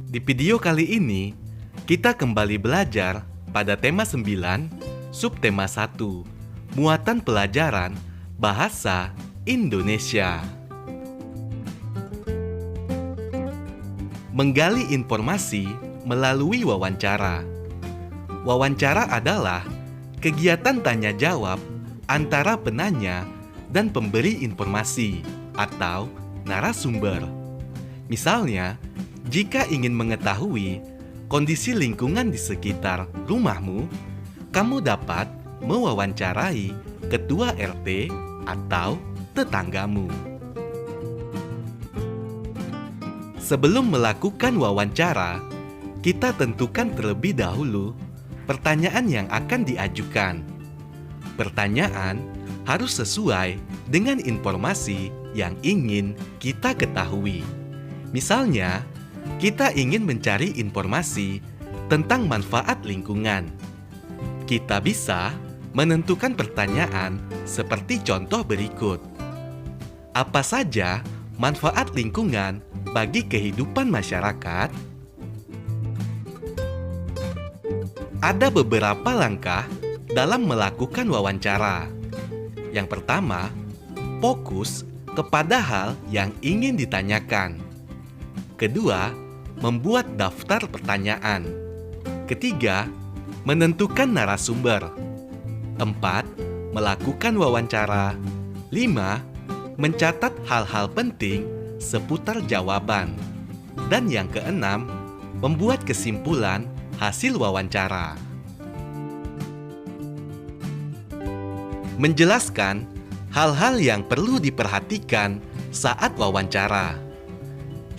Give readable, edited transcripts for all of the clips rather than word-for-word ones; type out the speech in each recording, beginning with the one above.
Di video kali ini, kita kembali belajar pada tema 9, subtema 1, muatan pelajaran Bahasa Indonesia. Menggali informasi melalui wawancara. Wawancara adalah kegiatan tanya jawab antara penanya dan pemberi informasi atau narasumber. Misalnya, jika ingin mengetahui kondisi lingkungan di sekitar rumahmu, kamu dapat mewawancarai ketua RT atau tetanggamu. Sebelum melakukan wawancara, kita tentukan terlebih dahulu pertanyaan yang akan diajukan. Pertanyaan harus sesuai dengan informasi yang ingin kita ketahui. Misalnya, kita ingin mencari informasi tentang manfaat lingkungan. Kita bisa menentukan pertanyaan seperti contoh berikut. Apa saja manfaat lingkungan bagi kehidupan masyarakat? Ada beberapa langkah dalam melakukan wawancara. Yang pertama, fokus kepada hal yang ingin ditanyakan. Kedua, membuat daftar pertanyaan. Ketiga, menentukan narasumber. 4. Melakukan wawancara. 5. Mencatat hal-hal penting seputar jawaban. Dan yang keenam, membuat kesimpulan hasil wawancara. Menjelaskan hal-hal yang perlu diperhatikan saat wawancara.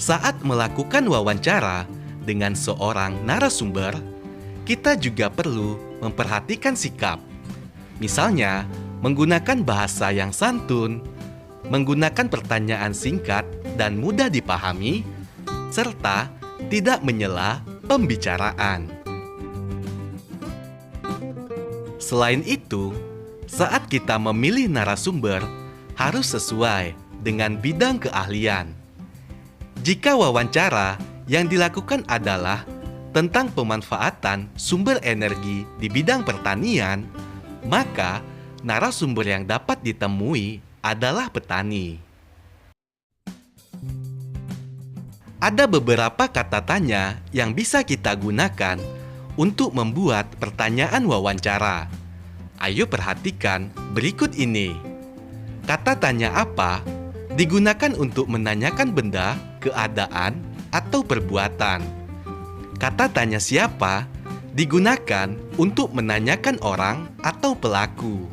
Saat melakukan wawancara dengan seorang narasumber, kita juga perlu memperhatikan sikap. Misalnya, menggunakan bahasa yang santun, menggunakan pertanyaan singkat dan mudah dipahami, serta tidak menyela pembicaraan. Selain itu, saat kita memilih narasumber, harus sesuai dengan bidang keahlian. Jika wawancara yang dilakukan adalah tentang pemanfaatan sumber energi di bidang pertanian, maka narasumber yang dapat ditemui adalah petani. Ada beberapa kata tanya yang bisa kita gunakan untuk membuat pertanyaan wawancara. Ayo perhatikan berikut ini. Kata tanya apa digunakan untuk menanyakan benda, keadaan, atau perbuatan. Kata tanya siapa digunakan untuk menanyakan orang atau pelaku.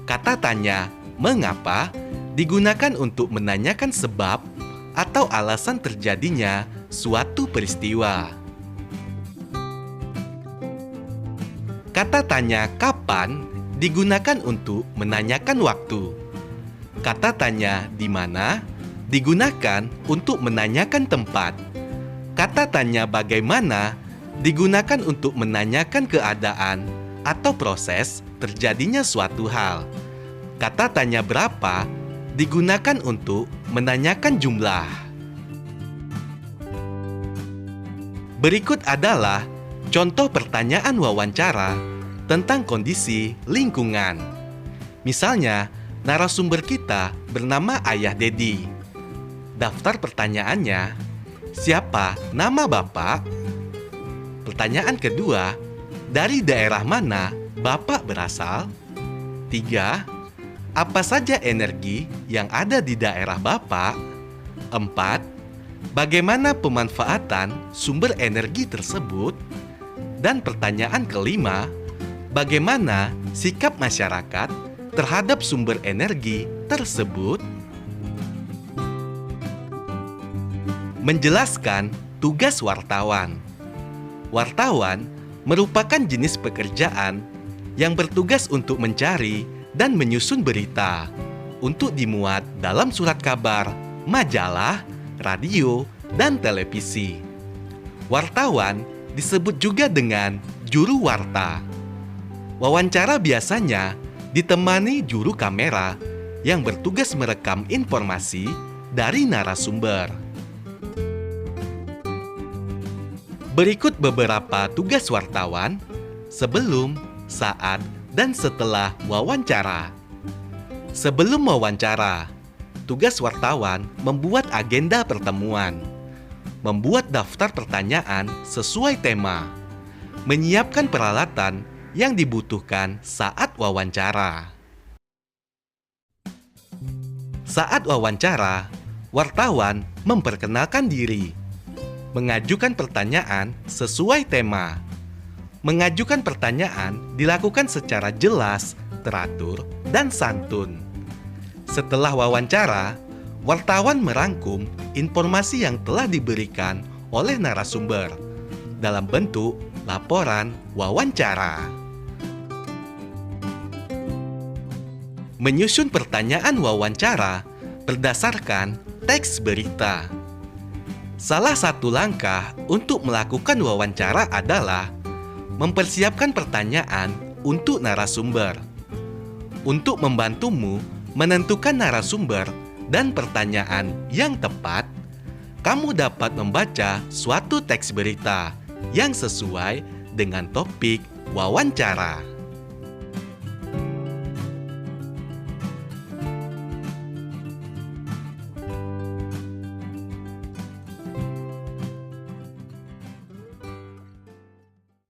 Kata tanya mengapa digunakan untuk menanyakan sebab atau alasan terjadinya suatu peristiwa. Kata tanya kapan digunakan untuk menanyakan waktu. Kata tanya di mana digunakan untuk menanyakan tempat. Kata tanya bagaimana digunakan untuk menanyakan keadaan atau proses terjadinya suatu hal. Kata tanya berapa digunakan untuk menanyakan jumlah. Berikut adalah contoh pertanyaan wawancara tentang kondisi lingkungan. Misalnya, narasumber kita bernama Ayah Dedi. Daftar pertanyaannya, siapa nama Bapak? Pertanyaan kedua, dari daerah mana Bapak berasal? 3. Apa saja energi yang ada di daerah Bapak? 4. Bagaimana pemanfaatan sumber energi tersebut? Dan pertanyaan kelima, bagaimana sikap masyarakat terhadap sumber energi tersebut? Menjelaskan tugas wartawan. Wartawan merupakan jenis pekerjaan yang bertugas untuk mencari dan menyusun berita untuk dimuat dalam surat kabar, majalah, radio, dan televisi. Wartawan disebut juga dengan juru warta. Wawancara biasanya ditemani juru kamera yang bertugas merekam informasi dari narasumber. Berikut beberapa tugas wartawan sebelum, saat, dan setelah wawancara. Sebelum wawancara, tugas wartawan membuat agenda pertemuan, membuat daftar pertanyaan sesuai tema, menyiapkan peralatan yang dibutuhkan saat wawancara. Saat wawancara, wartawan memperkenalkan diri, mengajukan pertanyaan sesuai tema. Mengajukan pertanyaan dilakukan secara jelas, teratur, dan santun. Setelah wawancara, wartawan merangkum informasi yang telah diberikan oleh narasumber dalam bentuk laporan wawancara. Menyusun pertanyaan wawancara berdasarkan teks berita. Salah satu langkah untuk melakukan wawancara adalah mempersiapkan pertanyaan untuk narasumber. Untuk membantumu menentukan narasumber dan pertanyaan yang tepat, kamu dapat membaca suatu teks berita yang sesuai dengan topik wawancara.